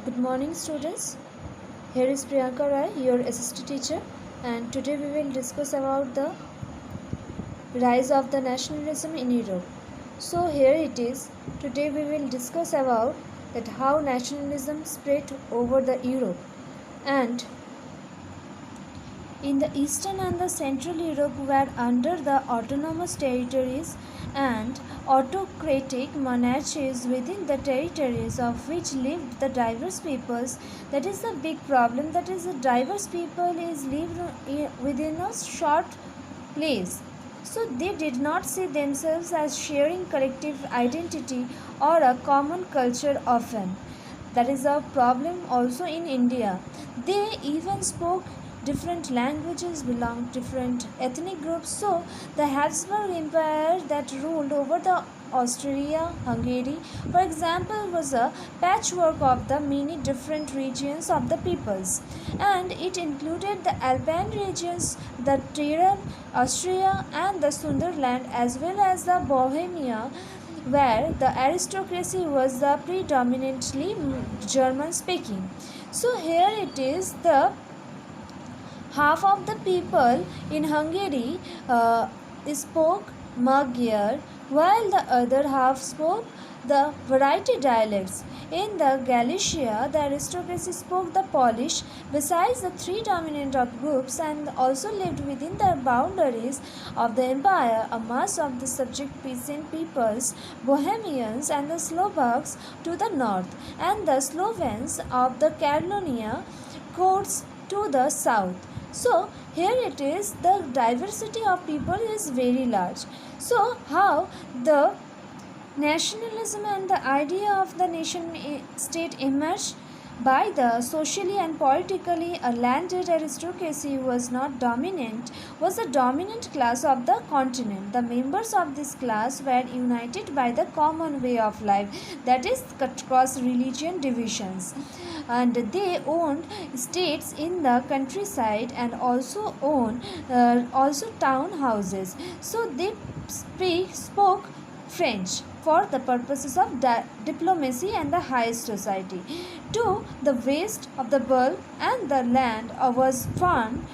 Good morning, students. Here is Priyanka Rai, your assistant teacher, and today we will discuss about the rise of the nationalism in Europe. So here it is. Today we will discuss about that how nationalism spread over the Europe, and in the eastern and the central Europe were under the autonomous territories and autocratic monarchies within the territories of which lived the diverse peoples. That is the big problem. That is the diverse people is lived within a short place. So they did not see themselves as sharing collective identity or a common culture often. That is a problem also in India. They even spoke different languages, belonged different ethnic groups. So the Habsburg Empire that ruled over the Austria-Hungary, for example, was a patchwork of the many different regions of the peoples, and it included the Alpine regions, the Tyrol, Austria, and the Sunderland, as well as the Bohemia, where the aristocracy was the predominantly German speaking. So here it is, the half of the people in Hungary spoke Magyar, while the other half spoke the variety dialects. In the Galicia, the aristocracy spoke the Polish, besides the three dominant groups, and also lived within the boundaries of the empire a mass of the subject peasant peoples, Bohemians and the Slovaks to the north, and the Slovens of the Catalonia courts to the south. So here it is, the diversity of people is very large. So how the nationalism and the idea of the nation state emerged? By the socially and politically a landed aristocracy was the dominant class of the continent. The members of this class were united by the common way of life, that is cut across religion divisions, and they owned estates in the countryside and also owned also town houses. So they spoke French for the purposes of diplomacy and the highest society. To the west of the Bulb and the land was farmed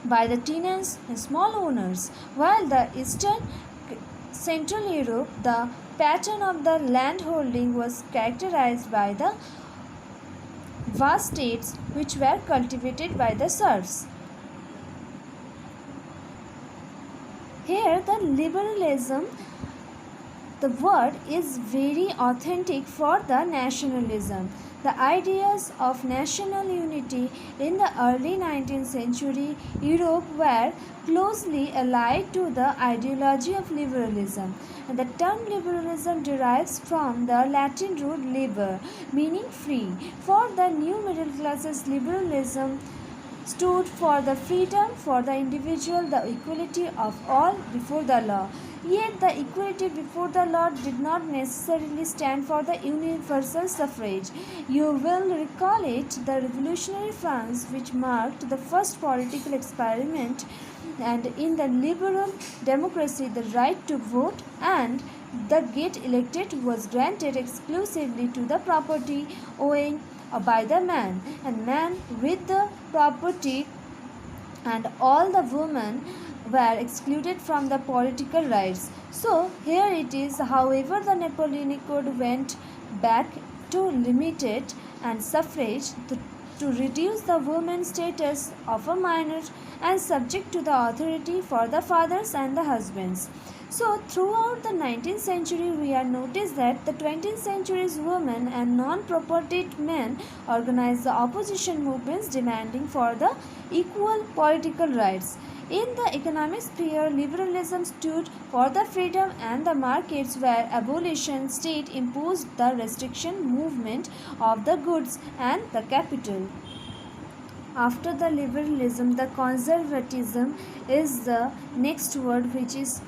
by the tenants and small owners, while the eastern Central Europe, the pattern of the landholding was characterized by the vast estates which were cultivated by the serfs. Here the liberalism, the word is very authentic for the nationalism. The ideas of national unity in the early 19th century Europe were closely allied to the ideology of liberalism. And the term liberalism derives from the Latin root liber, meaning free. For the new middle classes, liberalism stood for the freedom for the individual, the equality of all before the law. Yet the equality before the law did not necessarily stand for the universal suffrage. You will recall it, the revolutionary France, which marked the first political experiment, and in the liberal democracy the right to vote and the get elected was granted exclusively to the property owing by the man, and man with the property, and all the women were excluded from the political rights. So here it is, however, the Napoleonic Code went back to limit it and suffrage to reduce the woman's status of a minor and subject to the authority for the fathers and the husbands. So throughout the 19th century, we are noticed that the 20th century's women and non-propertied men organized the opposition movements demanding for the equal political rights. In the economic sphere, liberalism stood for the freedom and the markets, where abolition state imposed the restriction movement of the goods and the capital. After the liberalism, the conservatism is the next word which is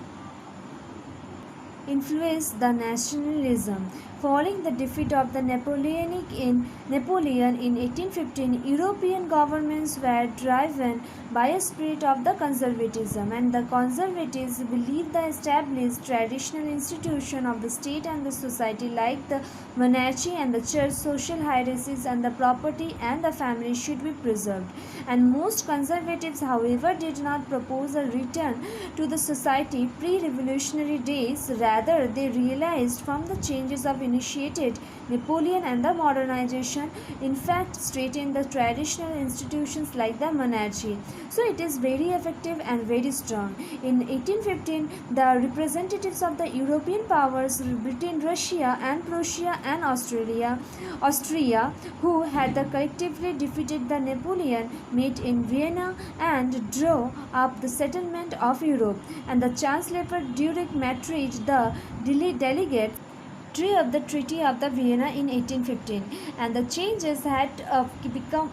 influenced the nationalism. Following the defeat of the Napoleon in 1815, European governments were driven by a spirit of the conservatism, and the conservatives believed the established traditional institution of the state and the society, like the monarchy and the church, social hierarchies, and the property and the family, should be preserved. And most conservatives, however, did not propose a return to the society pre-revolutionary days. Rather, they realized from the changes of initiated Napoleon and the modernization, in fact, straightened the traditional institutions like the monarchy. So it is very effective and very strong. In 1815, the representatives of the European powers, Britain, Russia, and Prussia and Austria, who had collectively defeated the Napoleon, met in Vienna and drew up the settlement of Europe. And the Chancellor Dietrich Maastricht, the delegate, drew up the Treaty of the Vienna in 1815, and the changes had become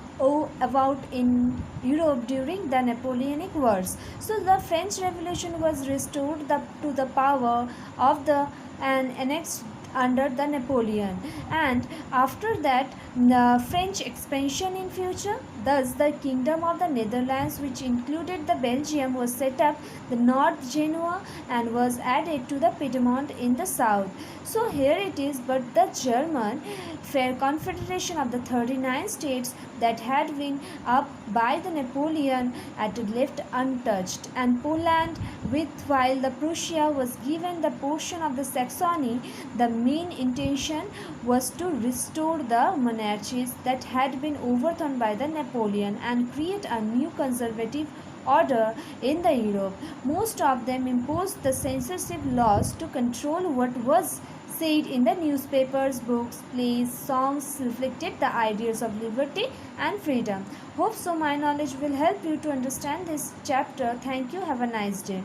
about in Europe during the Napoleonic Wars. So the French Revolution was restored to the power of the and annexed under the Napoleon, and after that the French expansion in future, thus the Kingdom of the Netherlands, which included the Belgium, was set up, the North Genoa, and was added to the Piedmont in the south. So here it is, but the German fair confederation of the 39 states that had been up by the Napoleon had left untouched, and Poland, with while the Prussia was given the portion of the Saxony, the main intention was to restore the monarchies that had been overthrown by the Napoleon and create a new conservative order in the Europe. Most of them imposed the censorship laws to control what was said in the newspapers, books, plays, songs reflected the ideas of liberty and freedom. Hope so my knowledge will help you to understand this chapter. Thank you. Have a nice day.